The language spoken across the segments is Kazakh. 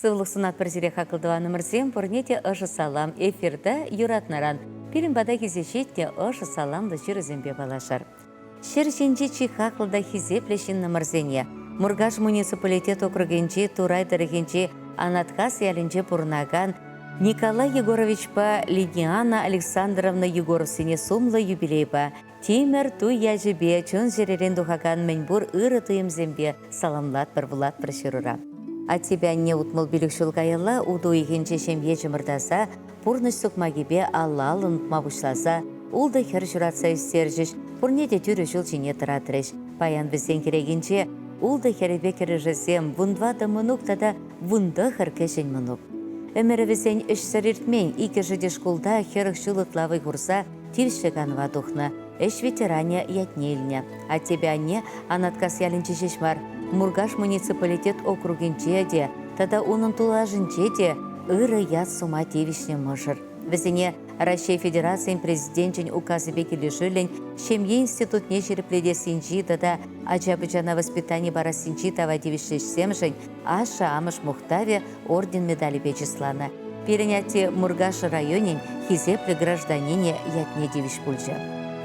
Сывлық сунат бірзіре хақылдыва номерсем пұрнете ұшы салам эфирді юратнаран. Пирин бада кезешетте ұшы саламды жүрізембе балашар. Шер женже чихақылда хизеплешін номерзене. Мургаш муниципалитет округенче Турай дәрігенче Анаткас ялінче пұрнаган Николай Егорович па Лидиана Александровна Егоровсыне сумлы юбилей па. Темір туй яжыбе чон жеререн духаган мәнбур ыры туемзембе саламлат бір бұлат бір шырура. А тебя не утмыл билікшіл кайылла уду егенче шемье жымырдаса, пурныш сұқмагебе аллалын мабушласа, улды хер жүратса үстержіш, пурнеде түрі жыл жіне тұратырыш. Паян бізден керегенче, улды херебе кережесем, вундвады мұнуқтада вунды хыр кешен мұнуқ. Өмірі бізен үш сәріртмен, икі жыде шкулда херық жылытлавы құрса, тиршіганва дұхна, үш ветерания ятнеліне. А тебя не Анаткас ялінче шешмар. Мургаш муниципалитет округенче де, тада оның тулажынче де ыры ят сума тевишне мұшыр. Візіне Россия Федерациян президентчен указы бекелешілін шемье институтне жерепледесінчі тада Аджабыджа на воспитание барасынчі тава девишлешсемшін аша амыш мухтаве орден медали бечислана. Переняте Мургаш районен хизеплі гражданине ятне девиш пульча.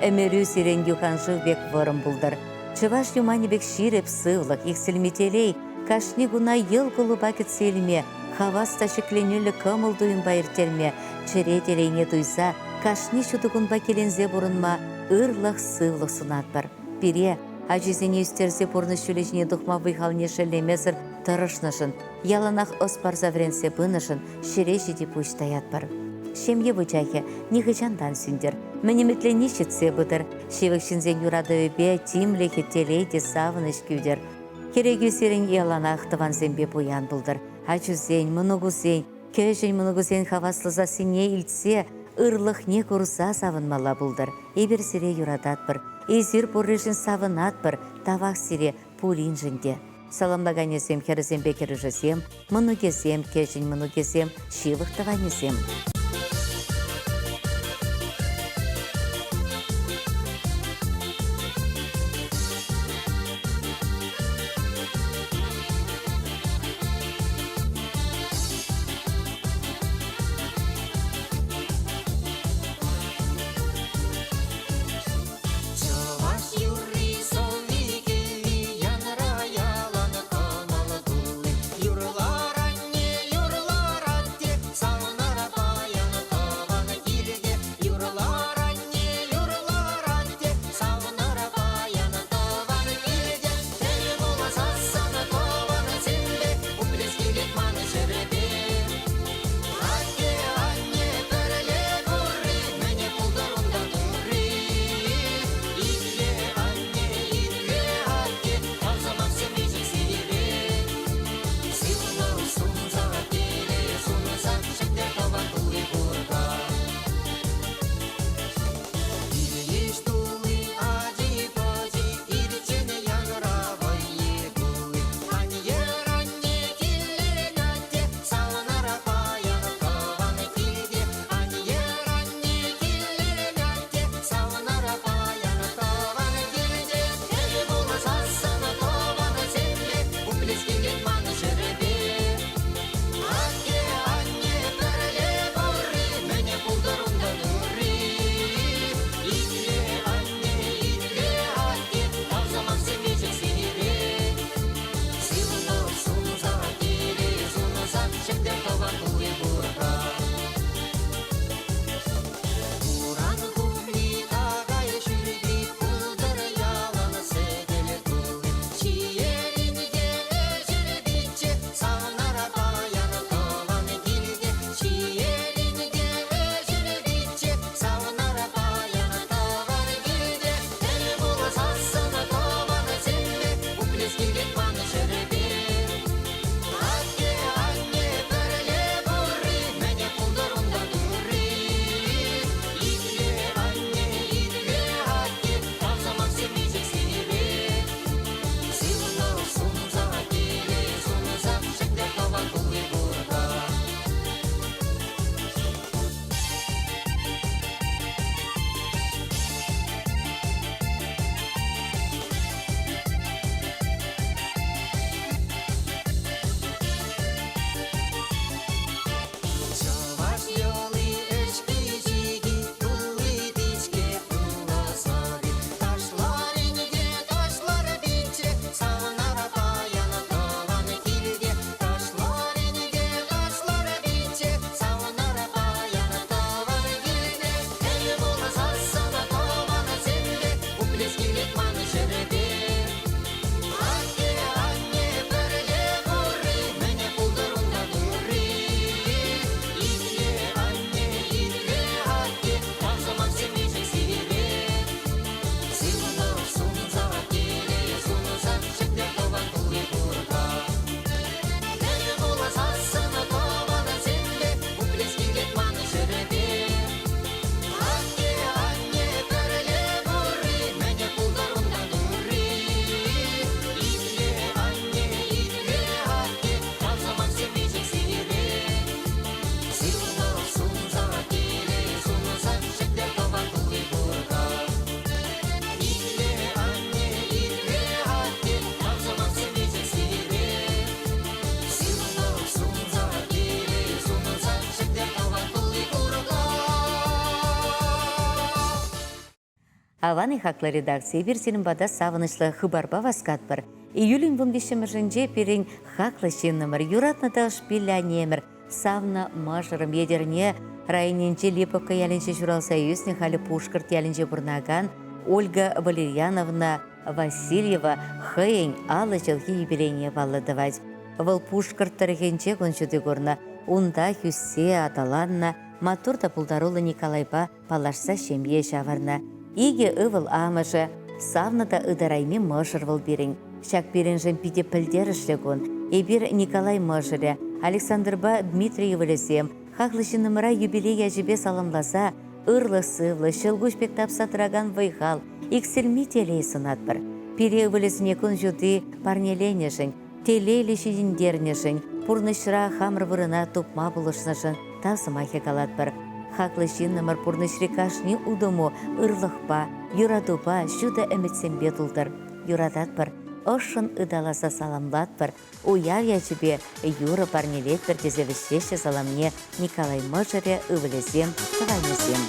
Эмерю сирен юханжы бек вырым булдар. Чываш юманебек ширеп сывлық, ексілметелей, кашни гуна ел гулубакет селме, хаваста шекленюлі кымыл дуын байыртерме, черетелейне дуйса, кашни шудығын бакелензе бұрынма, ырлық сывлық сунат бар. Пире, ажизене үстерзе бұрны шүлежіне дұқма выхалне шелемезір тұрышнышын, яланақ оспар завренсе бынышын, шереші деп ұштаят бар. Шемье вычахе, нихычандан сүндер. Мәнеметле нишетсе бұдыр. Шевікшінзен юрадывебе тимлехе телейде савыныш күйдер. Керегі серін елана ақтыван зембе бұян бұлдыр. Ачузен, мұнығузен, көжен мұнығузен хаваслыза сіне илтсе, ырлық не күрса савынмала бұлдыр. Ебір сире юрадат бір. Эзір бұррешін савынат бір. Тавақ сире пулин жінде. Саламлаганесем херізембе кережесем, мұнығезем, көжен мұнығезем, шивықтыванесем. Аваны хаклы редакция берсенім бада савынышлы хыбарба васкатпыр. Июлин 15-ші перен хаклы шеннымыр, юратны шпилля немір, савна мажырым едерне районенче Липовка ялінче журал союзне халі Пушкарт ялінче бұрнаган Ольга Валерьяновна Васильева хыйын алы жылғы юбилейне балыдывать. Выл Пушкарт тарихенче кончуды горна, унда хүссе аталанна, матурда пулдарулы Николайба палашса шемье жаварна. Иге ывыл амыжы, савнада ыдарайме мыжыр выл берін. Шак берінжен пиде пілдер ішлігін. Эбір Николай мыжыры, Александрба Дмитриев өлізем, хақлышынымыра юбилей әжібе саламласа, ырлы-сывлы, шылгушпек тапсатыраган вайхал, иксілми телей сынатпыр. Пире өлізіне күн жүді парнеленешін, телейлі шедіндернешін, пұрнышыра хамыр вырына тупма бұлышнышын, тасымахе калатпыр. Хақлышынымыр пұрнышрикашны удыму, ырлықпа, юрадупа, шуды әмітсенбе тұлдыр. Юрадатпыр. Ошын ыдаласа саламлатпыр, уяр ячебе юры парнелетпір тезелішеші саламне Николай мыжыре ывылезем, тывайнезем.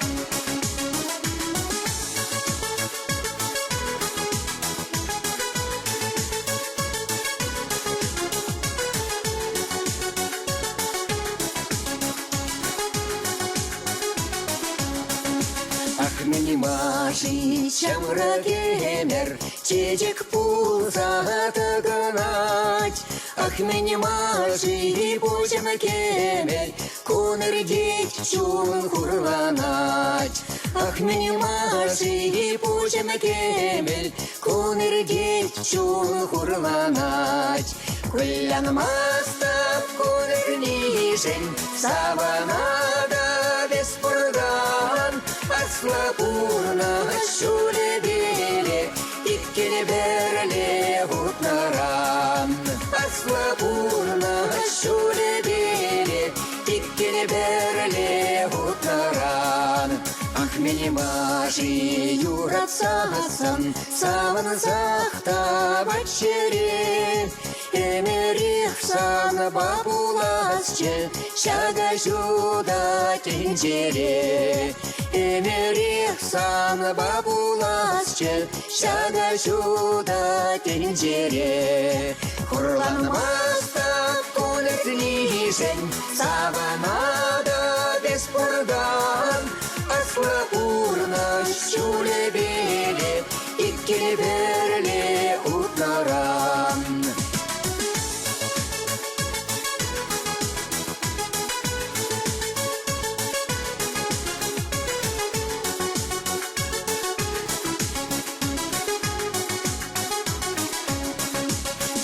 Минимажи чамра кемер, чечек пулса тыгынать. Ах, минимажи почем кемер, конырдеть чун хурланать. Ах, минимажи почем кемер, конырдеть чун хурланать. Куллян мастап конырнишен, саванада беспурган. Аслапурна шуле беле, иккене берле хутнаран. Аслапурна шуле беле, иккене берле хутнаран. Ах, минимажи юратсасан, саван захта бачере. Эмерихсан бабуласче, шага жуда тенджере. Эмерихсан бабуласче, шага жуда тенджере. Хурланмаста кулетлишен, саванада беспурган. Аслапурна шуле беле, иккене берле утнаран.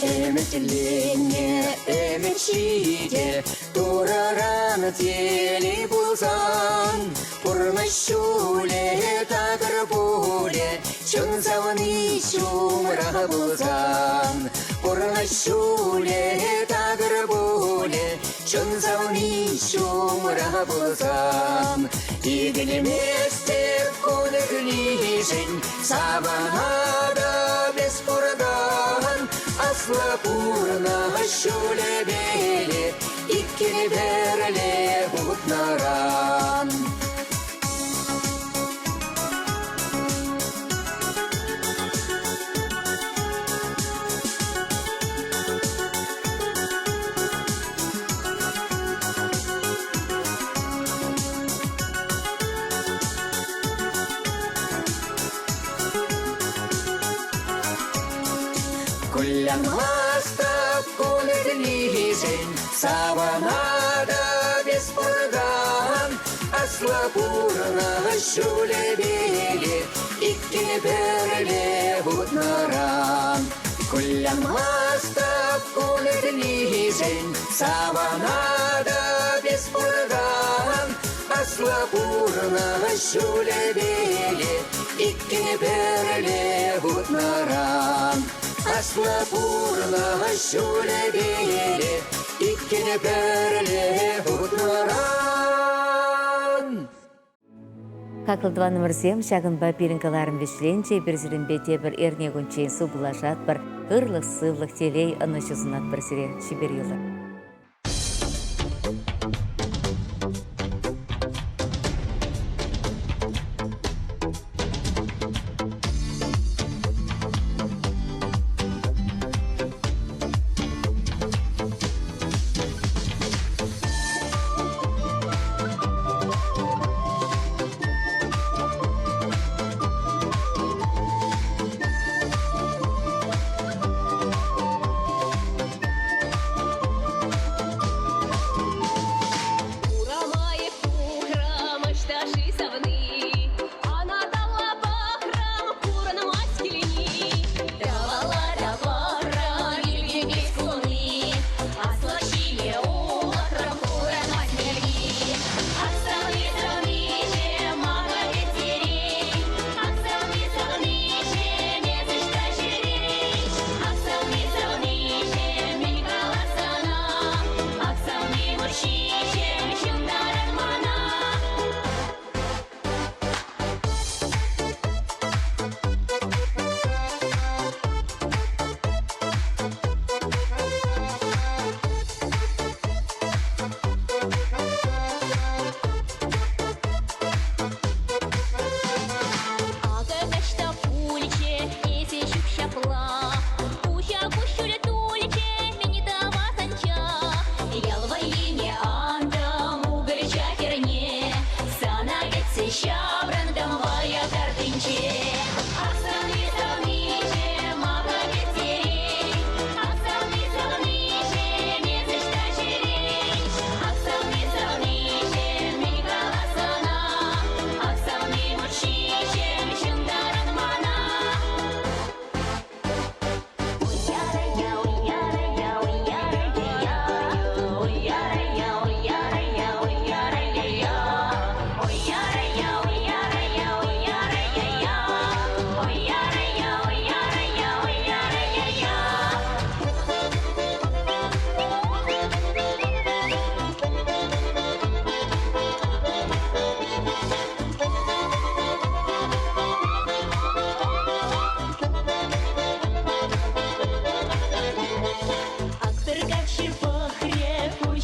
Эметлене, эметшиде, тураран тели булсан. Пурнашуле тагыр буле, чун заваны чумра булсан. Пурнашуле тагыр буле, чун заваны чумра булсан. Игілі месте коныглишен, саванада беспурган. Аслапурна шуле беле, иккене берле хутнаран. Куллян мастап кулетлишен, саванада беспурган. Аслапурна шуле беле, иккене берле хутнаран. Куллян мастап кулетлишен, саванада беспурган. Аслапурна шуле беле, иккене берле хутнаран. Аслапурна шуле беле, иккене берле хутнаран. Какылдва номер 7 шагынба пиринкаларым вишленче бірзірінбете бір эрне күнчейін су бұлашат бір ырлық-сывлық телей ынышызынат бір сире шиберилы.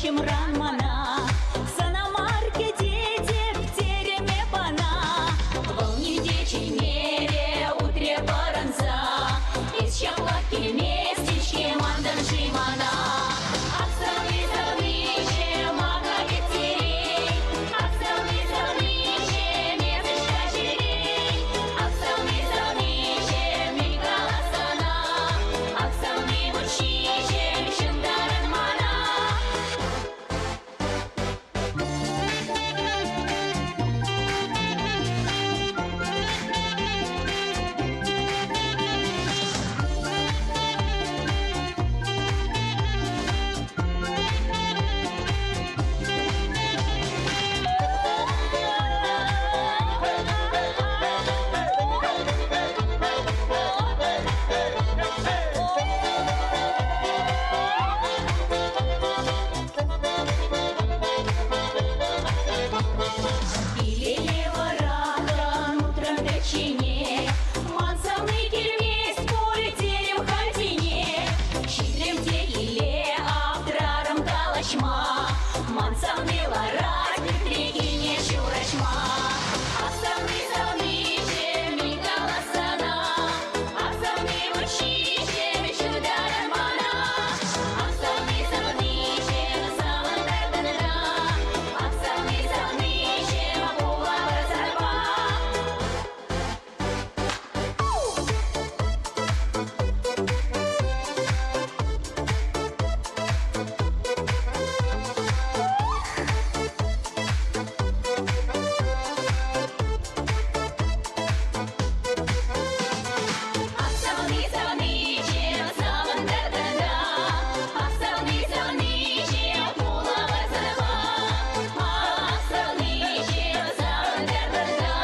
чимран мана. Санамарке дети в тереме пана. Волни в дичей мере утре баранца. Из чаплаки местечки манданжи мана. Аксаны залыче мага ветерей. Аксаны залыче месочка черей. Аксаны залыче мигала сана. Аксаны мучиче шындаран мана. Илеле вараган утром печене. Мансовный кельмесь полетели в хатине. Щидрем тегиле, автраром калашма. Мансовный ларатник трегине шурашма. Аксаны залныче мигала сана. Аксаны мучиче шударан мана. Аксаны залныче самандарданана. Аксаны залныче була варсарба. Аксаны залныче самандарданана. Аксаны залныче була варсарба. Аксаныче самандарданана.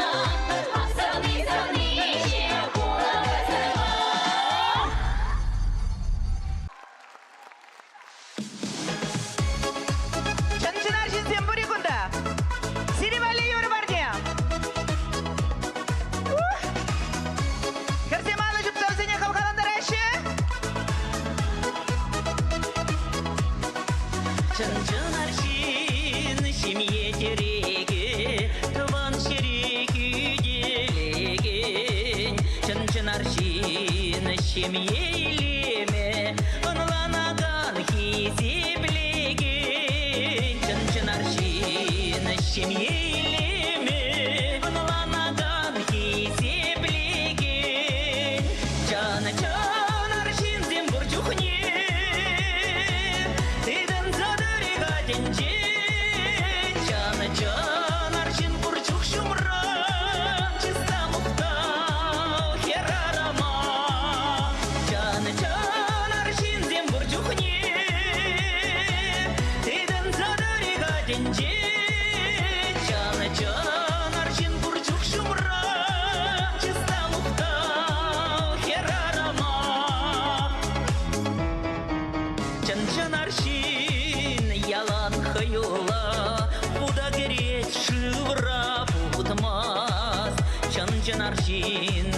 Аксаны залныче була варсарба. Чанчынар жинсен бурикунда. Сиривали юры бардия. Кірсемалы жұптау сене қалқаландар әші. Чынчынар шин шимье тереге, тыван шереки делеген. Чынчынар шин шимье илеме, ынланаган хизеплеген. Чынчынар шин шимье илеме, ынланаган хизеплеген. Чынчынар шинзем бурчухне, тыдын задырыга денже. Чынчынар шин бурчух шумран, чиста мухтау херарама. Чынчынар шинзем бурчухне, тыдын задырыга денже. Чынчынар шин бурчух шумран, чиста мухтау херарама. Чынчынар шин ялан хыюла, буда греть шывра путмас. Чынчынар шин